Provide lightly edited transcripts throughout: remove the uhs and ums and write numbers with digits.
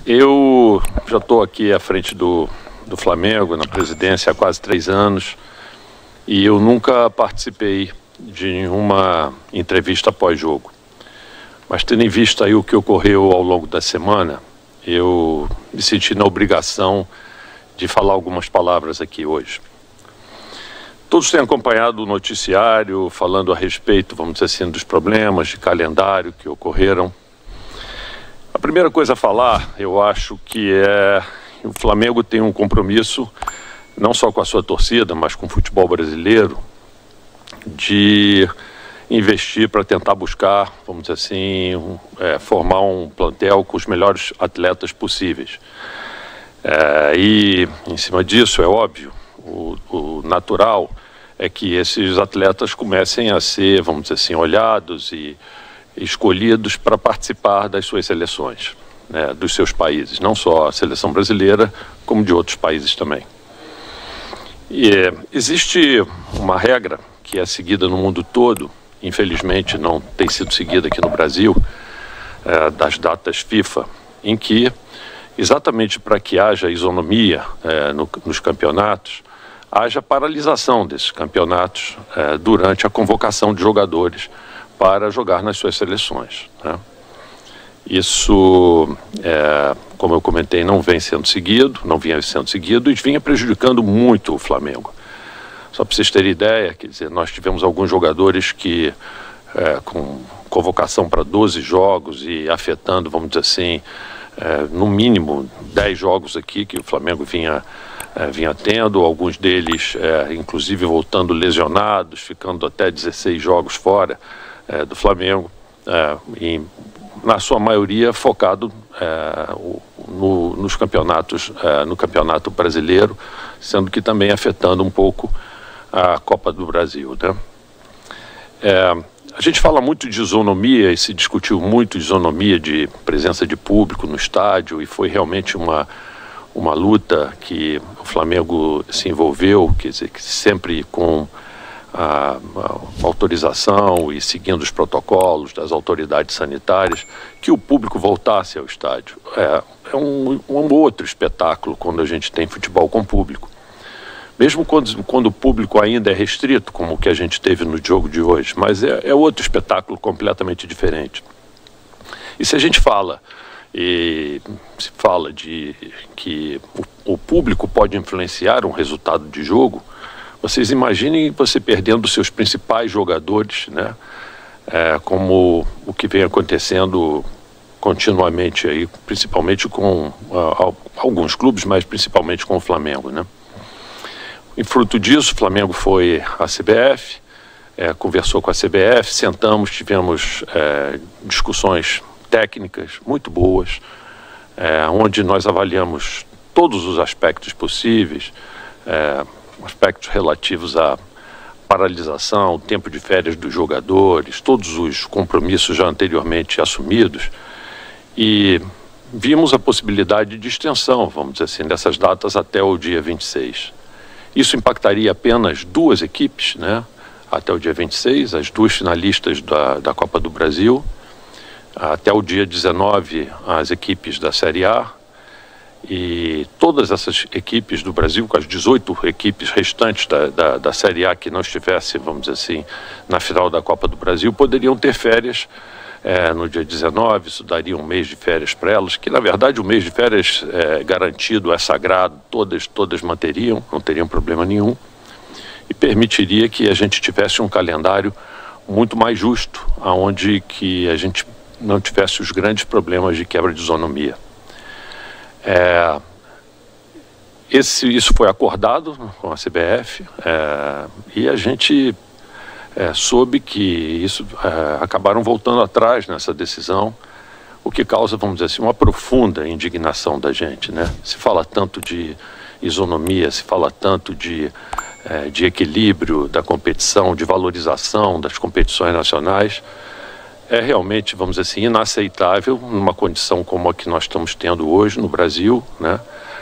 Eu já estou aqui à frente do Flamengo, na presidência, há quase 3 anos, e eu nunca participei de nenhuma entrevista pós-jogo. Mas tendo em vista aí o que ocorreu ao longo da semana, eu me senti na obrigação de falar algumas palavras aqui hoje. Todos têm acompanhado o noticiário, falando a respeito, vamos dizer assim, dos problemas de calendário que ocorreram. A primeira coisa a falar, eu acho que o Flamengo tem um compromisso, não só com a sua torcida, mas com o futebol brasileiro, de investir para tentar buscar, vamos dizer assim, formar um plantel com os melhores atletas possíveis. E, em cima disso, é óbvio, o natural é que esses atletas comecem a ser, vamos dizer assim, olhados e escolhidos para participar das suas seleções, né, dos seus países, não só a seleção brasileira, como de outros países também. E existe uma regra que é seguida no mundo todo, infelizmente não tem sido seguida aqui no Brasil, das datas FIFA, em que, exatamente para que haja isonomia nos campeonatos, haja paralisação desses campeonatos durante a convocação de jogadores para jogar nas suas seleções, né? Isso, como eu comentei, não vinha sendo seguido e vinha prejudicando muito o Flamengo. Só para vocês terem ideia, quer dizer, nós tivemos alguns jogadores que, com convocação para 12 jogos e afetando, vamos dizer assim, no mínimo 10 jogos aqui que o Flamengo vinha tendo, alguns deles, inclusive, voltando lesionados, ficando até 16 jogos fora do Flamengo, e na sua maioria focado nos campeonatos, no Campeonato Brasileiro, sendo que também afetando um pouco a Copa do Brasil, né? A gente fala muito de isonomia e se discutiu muito isonomia de presença de público no estádio, e foi realmente uma luta que o Flamengo se envolveu, quer dizer, que sempre com a autorização e seguindo os protocolos das autoridades sanitárias, que o público voltasse ao estádio. É um outro espetáculo quando a gente tem futebol com público. Mesmo quando o público ainda é restrito, como o que a gente teve no jogo de hoje, mas é outro espetáculo completamente diferente. E se a gente fala de que o público pode influenciar um resultado de jogo, vocês imaginem você perdendo seus principais jogadores, né? Como o que vem acontecendo continuamente aí, principalmente com alguns clubes, mas principalmente com o Flamengo, né? Em fruto disso, o Flamengo foi à CBF, conversou com a CBF, sentamos, tivemos discussões técnicas muito boas, onde nós avaliamos todos os aspectos possíveis, aspectos relativos à paralisação, tempo de férias dos jogadores, todos os compromissos já anteriormente assumidos, e vimos a possibilidade de extensão, vamos dizer assim, dessas datas até o dia 26. Isso impactaria apenas 2 equipes, né, até o dia 26, as 2 finalistas da Copa do Brasil, até o dia 19 as equipes da Série A, e todas essas equipes do Brasil, com as 18 equipes restantes da Série A que não estivesse, vamos dizer assim, na final da Copa do Brasil, poderiam ter férias no dia 19, isso daria um mês de férias para elas, que na verdade o mês de férias garantido, é sagrado, todas manteriam, não teriam problema nenhum, e permitiria que a gente tivesse um calendário muito mais justo, onde que a gente não tivesse os grandes problemas de quebra de isonomia. Isso foi acordado com a CBF, e a gente soube que acabaram voltando atrás nessa decisão, o que causa, vamos dizer assim, uma profunda indignação da gente, né? Se fala tanto de isonomia, se fala tanto de equilíbrio da competição, de valorização das competições nacionais. É realmente, vamos dizer assim, inaceitável numa condição como a que nós estamos tendo hoje no Brasil, né?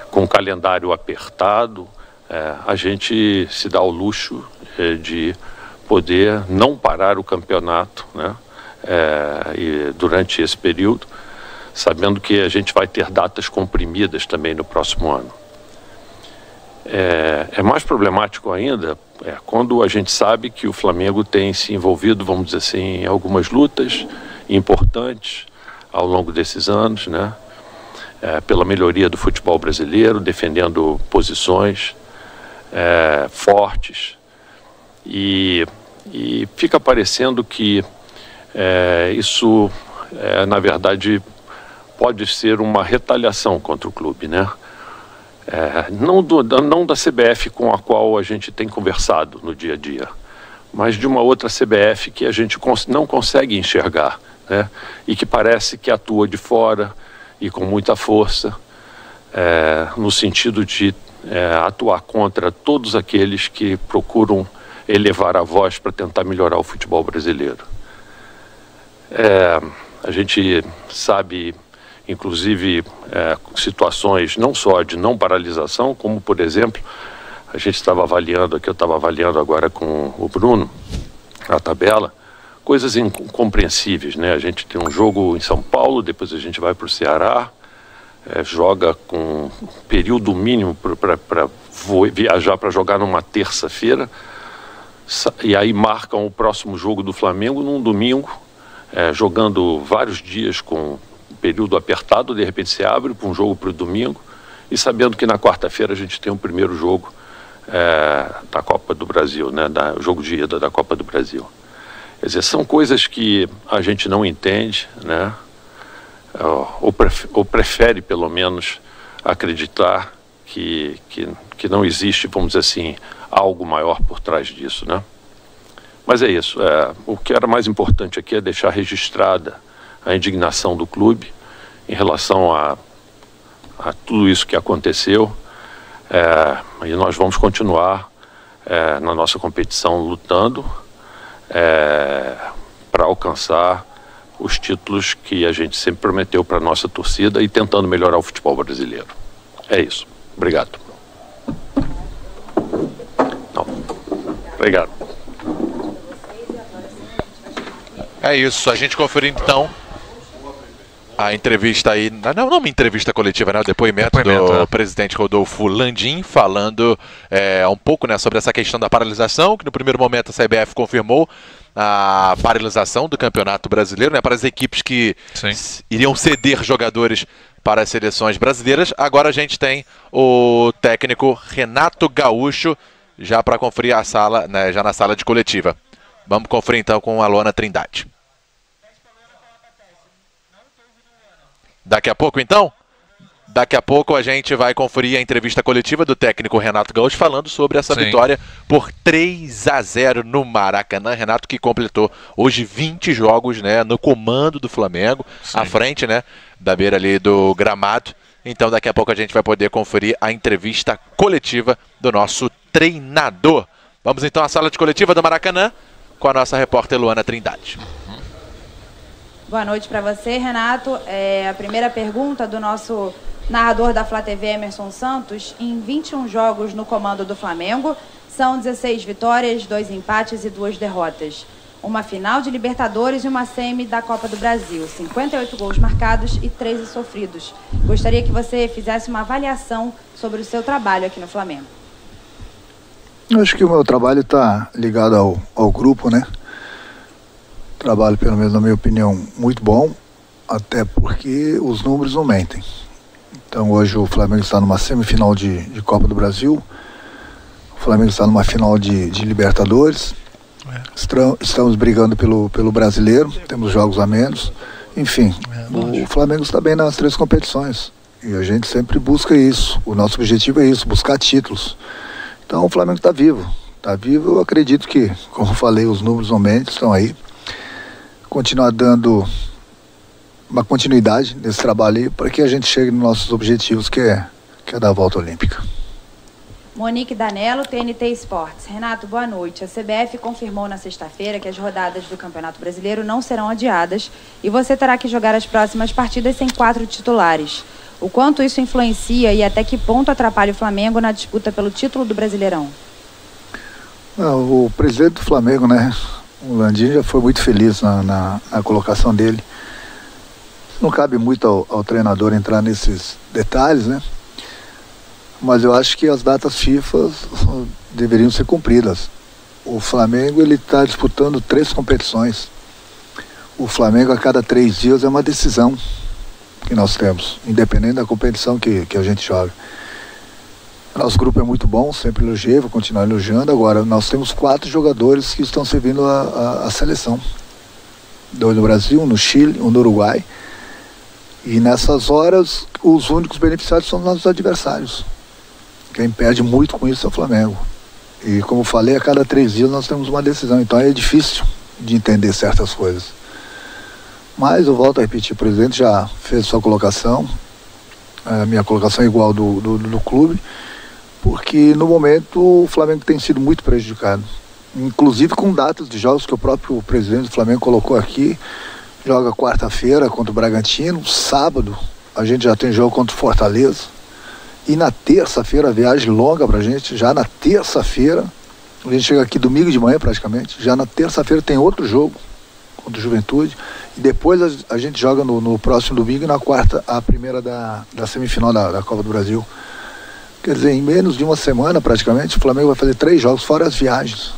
Com um calendário apertado, a gente se dá ao luxo de poder não parar o campeonato, né? E durante esse período, sabendo que a gente vai ter datas comprimidas também no próximo ano. É mais problemático ainda quando a gente sabe que o Flamengo tem se envolvido, vamos dizer assim, em algumas lutas importantes ao longo desses anos, né? Pela melhoria do futebol brasileiro, defendendo posições fortes. E fica parecendo que isso, na verdade, pode ser uma retaliação contra o clube, né? Não da CBF com a qual a gente tem conversado no dia a dia, mas de uma outra CBF que a gente não consegue enxergar, né? E que parece que atua de fora e com muita força, no sentido de atuar contra todos aqueles que procuram elevar a voz para tentar melhorar o futebol brasileiro. A gente sabe, inclusive, situações não só de não paralisação, como, por exemplo, a gente estava avaliando aqui, eu estava avaliando agora com o Bruno, a tabela, coisas incompreensíveis, né? A gente tem um jogo em São Paulo, depois a gente vai para o Ceará, joga com período mínimo para viajar para jogar numa terça-feira, e aí marcam o próximo jogo do Flamengo num domingo, jogando vários dias com período apertado, de repente se abre para um jogo para o domingo, e sabendo que na quarta-feira a gente tem o primeiro jogo da Copa do Brasil, né, o jogo de ida da Copa do Brasil. Quer dizer, são coisas que a gente não entende, né, ou prefere pelo menos acreditar que não existe, vamos dizer assim, algo maior por trás disso, né? Mas é isso, o que era mais importante aqui é deixar registrada a indignação do clube em relação a tudo isso que aconteceu, e nós vamos continuar na nossa competição lutando para alcançar os títulos que a gente sempre prometeu para a nossa torcida e tentando melhorar o futebol brasileiro. É isso. Obrigado. Não. Obrigado. É isso, a gente conferiu então a entrevista aí, não uma entrevista coletiva, né? O depoimento do presidente Rodolfo Landim, falando um pouco, né, sobre essa questão da paralisação, que no primeiro momento a CBF confirmou a paralisação do Campeonato Brasileiro, né, para as equipes que iriam ceder jogadores para as seleções brasileiras. Agora a gente tem o técnico Renato Gaúcho já para conferir a sala, né, já na sala de coletiva. Vamos conferir então com a Luana Trindade. Daqui a pouco então? Daqui a pouco a gente vai conferir a entrevista coletiva do técnico Renato Gaúcho falando sobre essa vitória por 3-0 no Maracanã. Renato que completou hoje 20 jogos, né, no comando do Flamengo, à frente, né, da beira ali do gramado. Então daqui a pouco a gente vai poder conferir a entrevista coletiva do nosso treinador. Vamos então à sala de coletiva do Maracanã com a nossa repórter Luana Trindade. Boa noite para você, Renato. A primeira pergunta do nosso narrador da Flá TV, Emerson Santos. Em 21 jogos no comando do Flamengo, são 16 vitórias, 2 empates e 2 derrotas. Uma final de Libertadores e uma semi da Copa do Brasil. 58 gols marcados e 13 sofridos. Gostaria que você fizesse uma avaliação sobre o seu trabalho aqui no Flamengo. Eu acho que o meu trabalho está ligado ao grupo, né? Trabalho, pelo menos na minha opinião, muito bom, até porque os números não mentem. Então hoje o Flamengo está numa semifinal de Copa do Brasil, o Flamengo está numa final de Libertadores, estamos brigando pelo brasileiro, temos jogos a menos, enfim, o Flamengo está bem nas 3 competições e a gente sempre busca isso, o nosso objetivo é isso, buscar títulos. Então o Flamengo está vivo, eu acredito que, como eu falei, os números não mentem, estão aí. Continuar dando uma continuidade nesse trabalho aí para que a gente chegue nos nossos objetivos, que é dar a volta olímpica. Monique Danello, TNT Esportes. Renato, boa noite. A CBF confirmou na sexta-feira que as rodadas do Campeonato Brasileiro não serão adiadas e você terá que jogar as próximas partidas sem 4 titulares. O quanto isso influencia e até que ponto atrapalha o Flamengo na disputa pelo título do Brasileirão? O presidente do Flamengo, né? O Landim já foi muito feliz na colocação dele. Não cabe muito ao treinador entrar nesses detalhes, né? Mas eu acho que as datas FIFA deveriam ser cumpridas. O Flamengo ele está disputando 3 competições. O Flamengo a cada 3 dias é uma decisão que nós temos, independente da competição que a gente joga. Nosso grupo é muito bom, sempre elogiei, vou continuar elogiando. Agora, nós temos 4 jogadores que estão servindo a seleção. 2 no Brasil, 1 no Chile, 1 no Uruguai. E nessas horas, os únicos beneficiados são os nossos adversários. Quem perde muito com isso é o Flamengo. E como eu falei, a cada 3 dias nós temos uma decisão. Então é difícil de entender certas coisas. Mas eu volto a repetir, o presidente já fez sua colocação. A minha colocação é igual do clube. Porque no momento o Flamengo tem sido muito prejudicado. Inclusive com datas de jogos que o próprio presidente do Flamengo colocou aqui. Joga quarta-feira contra o Bragantino, sábado a gente já tem jogo contra o Fortaleza. E na terça-feira, viagem longa pra gente, já na terça-feira, a gente chega aqui domingo de manhã praticamente, já na terça-feira tem outro jogo contra o Juventude. E depois a gente joga no próximo domingo e na quarta a primeira da semifinal da Copa do Brasil. Quer dizer, em menos de uma semana praticamente, o Flamengo vai fazer 3 jogos, fora as viagens.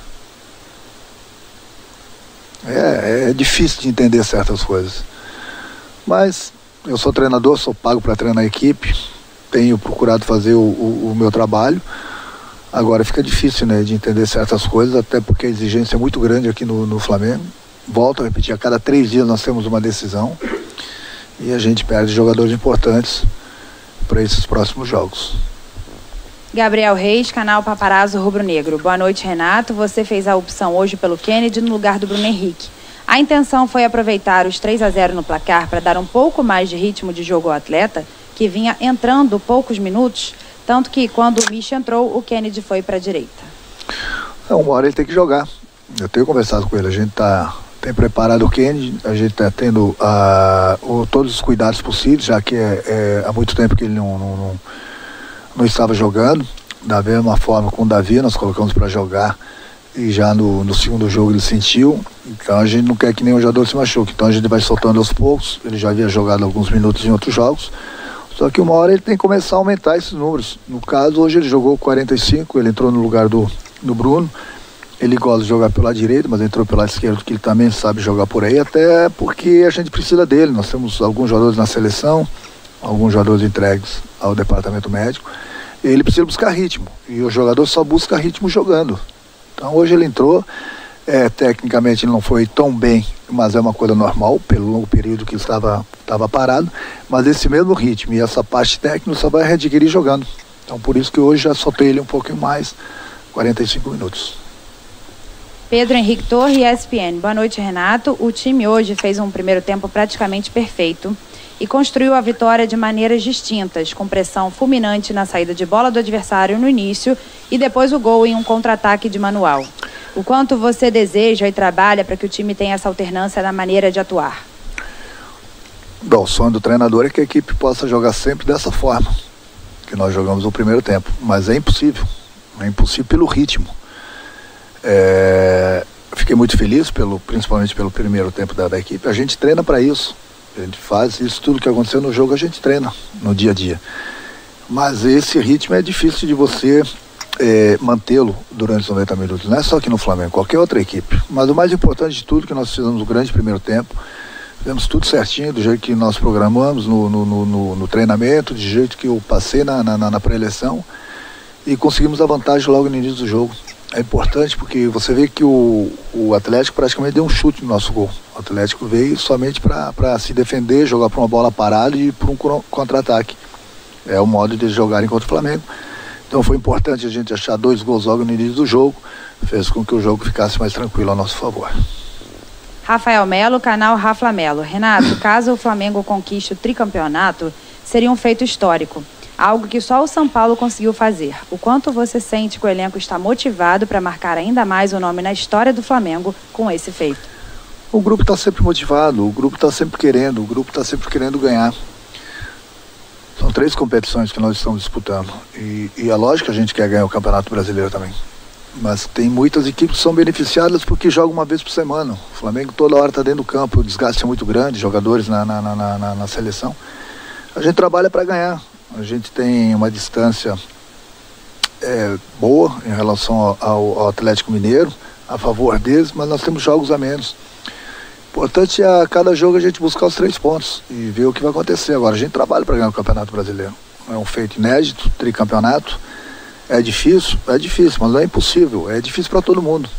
É difícil de entender certas coisas. Mas eu sou treinador, sou pago para treinar a equipe, tenho procurado fazer o meu trabalho. Agora fica difícil, né, de entender certas coisas, até porque a exigência é muito grande aqui no Flamengo. Volto a repetir, a cada 3 dias nós temos uma decisão e a gente perde jogadores importantes para esses próximos jogos. Gabriel Reis, canal Paparazzo Rubro Negro. Boa noite, Renato. Você fez a opção hoje pelo Kennedy no lugar do Bruno Henrique. A intenção foi aproveitar os 3-0 no placar para dar um pouco mais de ritmo de jogo ao atleta, que vinha entrando poucos minutos, tanto que quando o Mich entrou, o Kennedy foi para a direita. Uma hora ele tem que jogar. Eu tenho conversado com ele, a gente tem preparado o Kennedy, a gente está tendo todos os cuidados possíveis, já que há muito tempo que ele não estava jogando. Da mesma forma com o Davi, nós colocamos para jogar e já no segundo jogo ele sentiu. Então a gente não quer que nenhum jogador se machuque, então a gente vai soltando aos poucos. Ele já havia jogado alguns minutos em outros jogos, só que uma hora ele tem que começar a aumentar esses números. No caso, hoje ele jogou 45, ele entrou no lugar do Bruno. Ele gosta de jogar pela direita, mas entrou pela esquerda, que ele também sabe jogar por aí, até porque a gente precisa dele. Nós temos alguns jogadores na seleção, alguns jogadores entregues ao departamento médico. Ele precisa buscar ritmo, e o jogador só busca ritmo jogando. Então hoje ele entrou, tecnicamente ele não foi tão bem, mas é uma coisa normal, pelo longo período que ele estava parado, mas esse mesmo ritmo e essa parte técnica só vai readquirir jogando. Então por isso que hoje já soltei ele um pouquinho mais, 45 minutos. Pedro Henrique Torre, ESPN. Boa noite, Renato. O time hoje fez um primeiro tempo praticamente perfeito e construiu a vitória de maneiras distintas, com pressão fulminante na saída de bola do adversário no início e depois o gol em um contra-ataque de manual. O quanto você deseja e trabalha para que o time tenha essa alternância na maneira de atuar? Bom, o sonho do treinador é que a equipe possa jogar sempre dessa forma que nós jogamos no primeiro tempo, mas é impossível pelo ritmo. Fiquei muito feliz, principalmente pelo primeiro tempo da equipe. A gente treina para isso. A gente faz isso, tudo que aconteceu no jogo a gente treina no dia a dia. Mas esse ritmo é difícil de você mantê-lo durante os 90 minutos. Não é só aqui no Flamengo, qualquer outra equipe. Mas o mais importante de tudo, que nós fizemos um grande primeiro tempo. Fizemos tudo certinho, do jeito que nós programamos no treinamento, do jeito que eu passei na pré-eleição. E conseguimos a vantagem logo no início do jogo. É importante porque você vê que o Atlético praticamente deu um chute no nosso gol. O Atlético veio somente para se defender, jogar para uma bola parada e para um contra-ataque. É o modo de eles jogarem contra o Flamengo. Então foi importante a gente achar 2 gols logo no início do jogo. Fez com que o jogo ficasse mais tranquilo ao nosso favor. Rafael Melo, canal Rafa Melo. Renato, caso o Flamengo conquiste o tricampeonato, seria um feito histórico. Algo que só o São Paulo conseguiu fazer. O quanto você sente que o elenco está motivado para marcar ainda mais o nome na história do Flamengo com esse feito? O grupo está sempre motivado, o grupo está sempre querendo ganhar. São 3 competições que nós estamos disputando. E é lógico que a gente quer ganhar o Campeonato Brasileiro também. Mas tem muitas equipes que são beneficiadas porque jogam uma vez por semana. O Flamengo toda hora está dentro do campo, o desgaste é muito grande, jogadores na seleção. A gente trabalha para ganhar. A gente tem uma distância boa em relação ao Atlético Mineiro, a favor deles, mas nós temos jogos a menos. Importante é a cada jogo a gente buscar os 3 pontos e ver o que vai acontecer. Agora, a gente trabalha para ganhar o Campeonato Brasileiro. É um feito inédito, tricampeonato. É difícil, mas não é impossível. É difícil para todo mundo.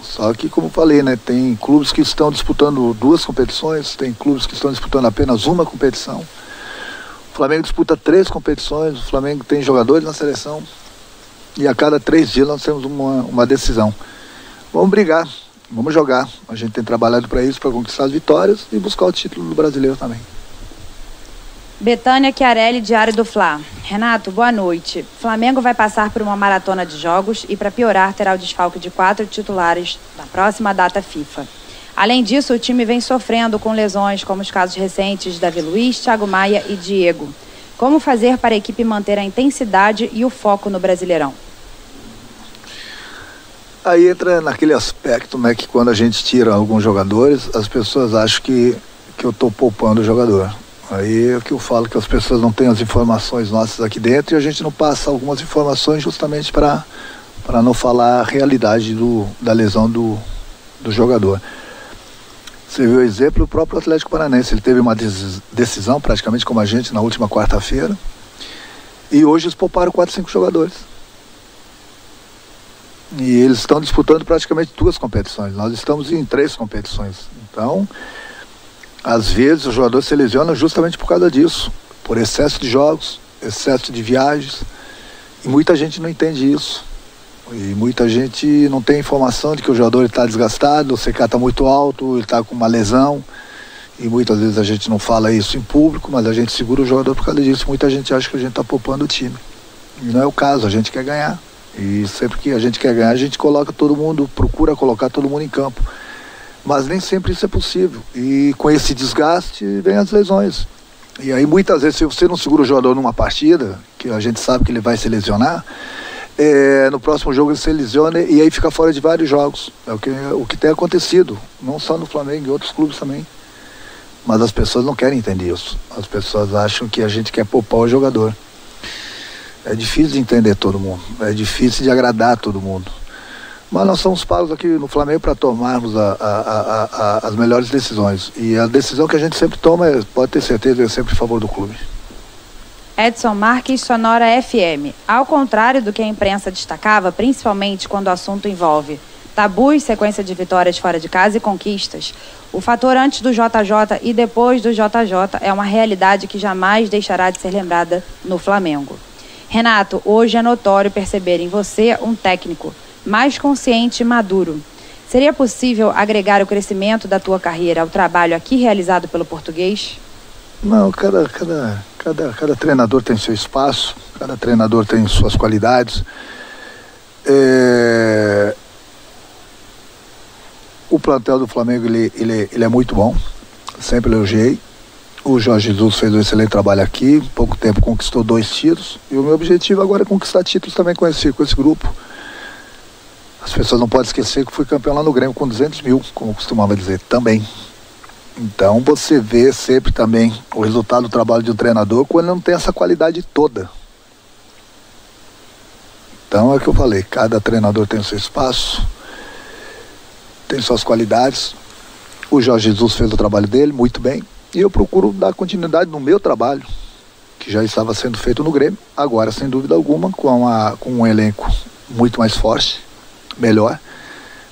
Só que, como eu falei, né, tem clubes que estão disputando 2 competições, tem clubes que estão disputando apenas uma competição. O Flamengo disputa 3 competições, o Flamengo tem jogadores na seleção e a cada 3 dias nós temos uma decisão. Vamos brigar, vamos jogar. A gente tem trabalhado para isso, para conquistar as vitórias e buscar o título do brasileiro também. Betânia Chiarelli, Diário do Fla. Renato, boa noite. Flamengo vai passar por uma maratona de jogos e, para piorar, terá o desfalque de 4 titulares na próxima data FIFA. Além disso, o time vem sofrendo com lesões, como os casos recentes de Davi Luiz, Thiago Maia e Diego. Como fazer para a equipe manter a intensidade e o foco no Brasileirão? Aí entra naquele aspecto, né, que quando a gente tira alguns jogadores, as pessoas acham que eu estou poupando o jogador. Aí é o que eu falo, que as pessoas não têm as informações nossas aqui dentro e a gente não passa algumas informações justamente para não falar a realidade da lesão do jogador. Você viu o exemplo do próprio Atlético Paranaense, ele teve uma decisão praticamente como a gente na última quarta-feira e hoje eles pouparam 4, 5 jogadores. E eles estão disputando praticamente 2 competições, nós estamos em 3 competições. Então, às vezes o jogador se lesiona justamente por causa disso, por excesso de jogos, excesso de viagens, e muita gente não entende isso. E muita gente não tem informação de que o jogador está desgastado, o CK está muito alto, ele está com uma lesão, e muitas vezes a gente não fala isso em público, mas a gente segura o jogador por causa disso. Muita gente acha que a gente está poupando o time, e não é o caso, a gente quer ganhar, e sempre que a gente quer ganhar, a gente coloca todo mundo, procura colocar todo mundo em campo. Mas nem sempre isso é possível. E com esse desgaste vem as lesões. E aí muitas vezes, se você não segura o jogador numa partida, que a gente sabe que ele vai se lesionar, no próximo jogo ele se lesiona e aí fica fora de vários jogos. É o que tem acontecido, não só no Flamengo, em outros clubes também. Mas as pessoas não querem entender isso. As pessoas acham que a gente quer poupar o jogador. É difícil de entender todo mundo, é difícil de agradar todo mundo. Mas nós somos pagos aqui no Flamengo para tomarmos as melhores decisões. E a decisão que a gente sempre toma, pode ter certeza, é sempre a favor do clube. Edson Marques, Sonora FM. Ao contrário do que a imprensa destacava, principalmente quando o assunto envolve tabus, sequência de vitórias fora de casa e conquistas, o fator antes do JJ e depois do JJ é uma realidade que jamais deixará de ser lembrada no Flamengo. Renato, hoje é notório perceber em você um técnico mais consciente e maduro. Seria possível agregar o crescimento da tua carreira ao trabalho aqui realizado pelo português? Não, cada treinador tem seu espaço, cada treinador tem suas qualidades. O plantel do Flamengo ele é muito bom, sempre elogiei. O Jorge Jesus fez um excelente trabalho aqui, em pouco tempo conquistou 2 títulos, e o meu objetivo agora é conquistar títulos também com esse grupo. As pessoas não podem esquecer que fui campeão lá no Grêmio com 200 mil, como eu costumava dizer, também. Então você vê sempre também o resultado do trabalho de um treinador quando não tem essa qualidade toda. Então é o que eu falei, cada treinador tem o seu espaço, tem suas qualidades. O Jorge Jesus fez o trabalho dele muito bem e eu procuro dar continuidade no meu trabalho, que já estava sendo feito no Grêmio, agora sem dúvida alguma com um elenco muito mais forte, melhor,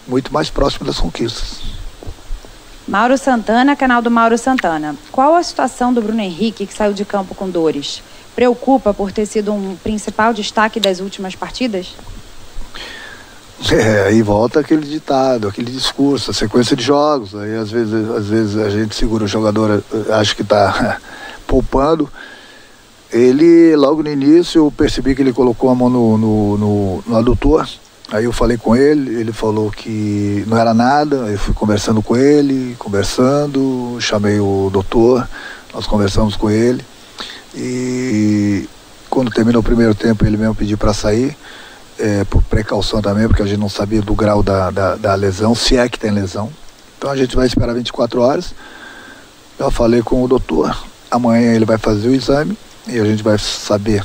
muito mais próximo das conquistas. Mauro Santana, canal do Mauro Santana. Qual a situação do Bruno Henrique, que saiu de campo com dores? Preocupa por ter sido um principal destaque das últimas partidas? Aí volta aquele ditado, aquele discurso, a sequência de jogos. Aí às vezes a gente segura o jogador, acha que está poupando. Ele, logo no início, eu percebi que ele colocou a mão no adutor. Aí eu falei com ele, ele falou que não era nada, eu fui conversando com ele, chamei o doutor, nós conversamos com ele, e quando terminou o primeiro tempo ele mesmo pediu para sair, por precaução também, porque a gente não sabia do grau da lesão, se é que tem lesão. Então a gente vai esperar 24 horas. Já falei com o doutor, amanhã ele vai fazer o exame e a gente vai saber,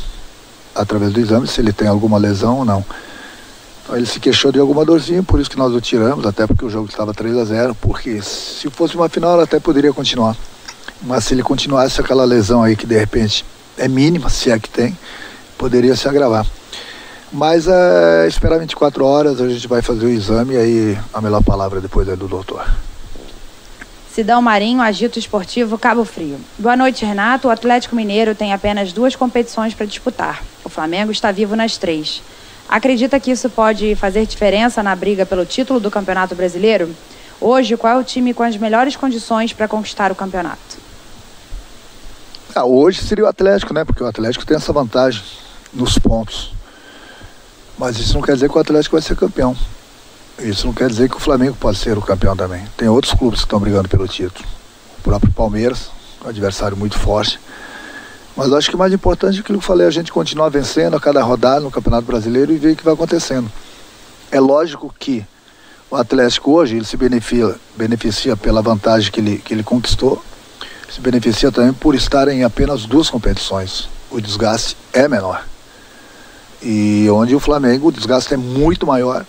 através do exame, se ele tem alguma lesão ou não. Então ele se queixou de alguma dorzinha, por isso que nós o tiramos, até porque o jogo estava 3-0, porque se fosse uma final ele até poderia continuar. Mas se ele continuasse aquela lesão aí que de repente é mínima, se é que tem, poderia se agravar. Mas esperar 24 horas, a gente vai fazer o exame e aí a melhor palavra depois é do doutor. Sidão Marinho, Agito Esportivo, Cabo Frio. Boa noite, Renato. O Atlético Mineiro tem apenas 2 competições para disputar. O Flamengo está vivo nas 3. Acredita que isso pode fazer diferença na briga pelo título do Campeonato Brasileiro? Hoje, qual é o time com as melhores condições para conquistar o campeonato? Hoje seria o Atlético, né? Porque o Atlético tem essa vantagem nos pontos. Mas isso não quer dizer que o Atlético vai ser campeão. Isso não quer dizer que o Flamengo pode ser o campeão também. Tem outros clubes que estão brigando pelo título. O próprio Palmeiras, um adversário muito forte. Mas acho que o mais importante é aquilo que eu falei, a gente continuar vencendo a cada rodada no Campeonato Brasileiro e ver o que vai acontecendo. É lógico que o Atlético hoje ele se beneficia pela vantagem que ele conquistou, se beneficia também por estar em apenas 2 competições. O desgaste é menor. E onde o Flamengo, o desgaste é muito maior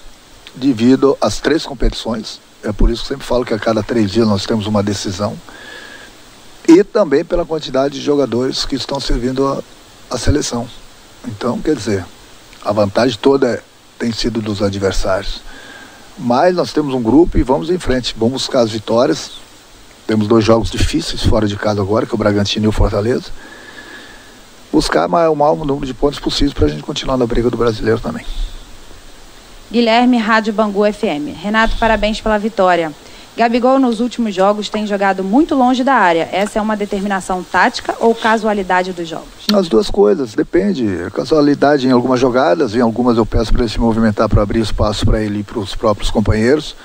devido às 3 competições. É por isso que eu sempre falo que a cada 3 dias nós temos uma decisão. E também pela quantidade de jogadores que estão servindo a seleção. Então, quer dizer, a vantagem toda tem sido dos adversários. Mas nós temos um grupo e vamos em frente. Vamos buscar as vitórias. Temos 2 jogos difíceis fora de casa agora, que é o Bragantino e o Fortaleza. Buscar o maior número de pontos possíveis para a gente continuar na briga do brasileiro também. Guilherme, Rádio Bangu FM. Renato, parabéns pela vitória. Gabigol nos últimos jogos tem jogado muito longe da área. Essa é uma determinação tática ou casualidade dos jogos? As 2 coisas, depende. Casualidade em algumas jogadas, em algumas eu peço para ele se movimentar para abrir espaço para ele e para os próprios companheiros.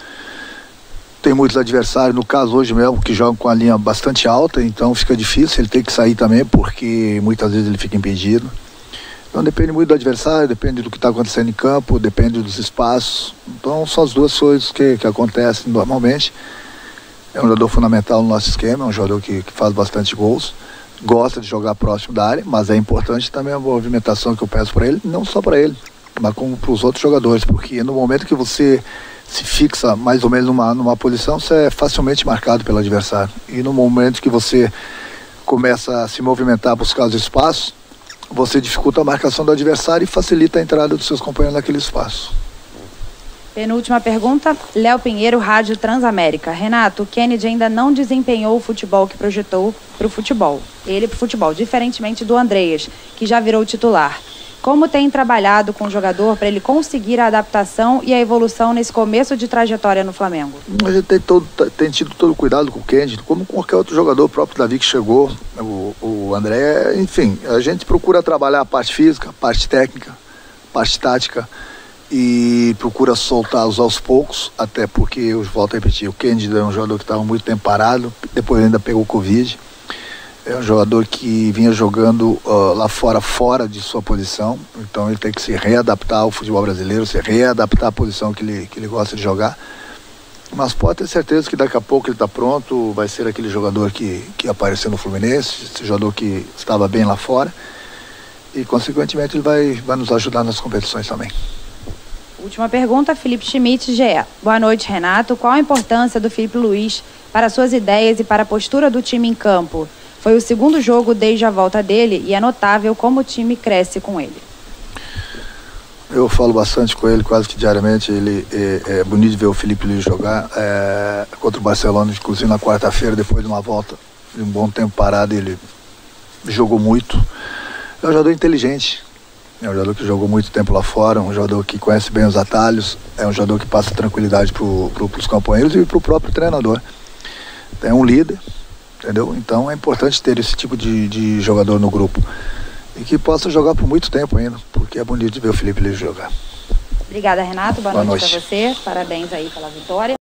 Tem muitos adversários, no caso hoje mesmo, que jogam com a linha bastante alta, então fica difícil, ele tem que sair também, porque muitas vezes ele fica impedido. Então depende muito do adversário, depende do que está acontecendo em campo, depende dos espaços. Então são as 2 coisas que acontecem normalmente. É um jogador fundamental no nosso esquema, é um jogador que faz bastante gols, gosta de jogar próximo da área, mas é importante também a movimentação que eu peço para ele, não só para ele, mas como para os outros jogadores, porque no momento que você se fixa mais ou menos numa posição, você é facilmente marcado pelo adversário. E no momento que você começa a se movimentar, buscar os espaços, você dificulta a marcação do adversário e facilita a entrada dos seus companheiros naquele espaço. Penúltima pergunta, Léo Pinheiro, Rádio Transamérica. Renato, o Kennedy ainda não desempenhou o futebol que projetou para o futebol. Ele para o futebol, diferentemente do Andreas, que já virou titular. Como tem trabalhado com o jogador para ele conseguir a adaptação e a evolução nesse começo de trajetória no Flamengo? A gente tem tido todo o cuidado com o Kennedy, como com qualquer outro jogador, o próprio Davi que chegou, o André, enfim, a gente procura trabalhar a parte física, a parte técnica, a parte tática e procura soltá-los aos poucos, até porque, eu volto a repetir, o Kennedy é um jogador que estava muito tempo parado, depois ainda pegou Covid. É um jogador que vinha jogando lá fora de sua posição, então ele tem que se readaptar ao futebol brasileiro, se readaptar à posição que ele gosta de jogar. Mas pode ter certeza que daqui a pouco ele está pronto, vai ser aquele jogador que apareceu no Fluminense, esse jogador que estava bem lá fora, e consequentemente ele vai nos ajudar nas competições também. Última pergunta, Felipe Schmidt, GE. Boa noite, Renato. Qual a importância do Felipe Luiz para suas ideias e para a postura do time em campo? Foi o 2º jogo desde a volta dele e é notável como o time cresce com ele. Eu falo bastante com ele, quase que diariamente. É bonito de ver o Felipe Luiz jogar contra o Barcelona, inclusive na quarta-feira, depois de uma volta de um bom tempo parado, ele jogou muito. É um jogador inteligente, é um jogador que jogou muito tempo lá fora, um jogador que conhece bem os atalhos, é um jogador que passa tranquilidade para os companheiros e para o próprio treinador. É um líder. Entendeu? Então é importante ter esse tipo de jogador no grupo e que possa jogar por muito tempo ainda, porque é bonito de ver o Felipe Luiz jogar. Obrigada, Renato. Boa noite para você. Parabéns aí pela vitória.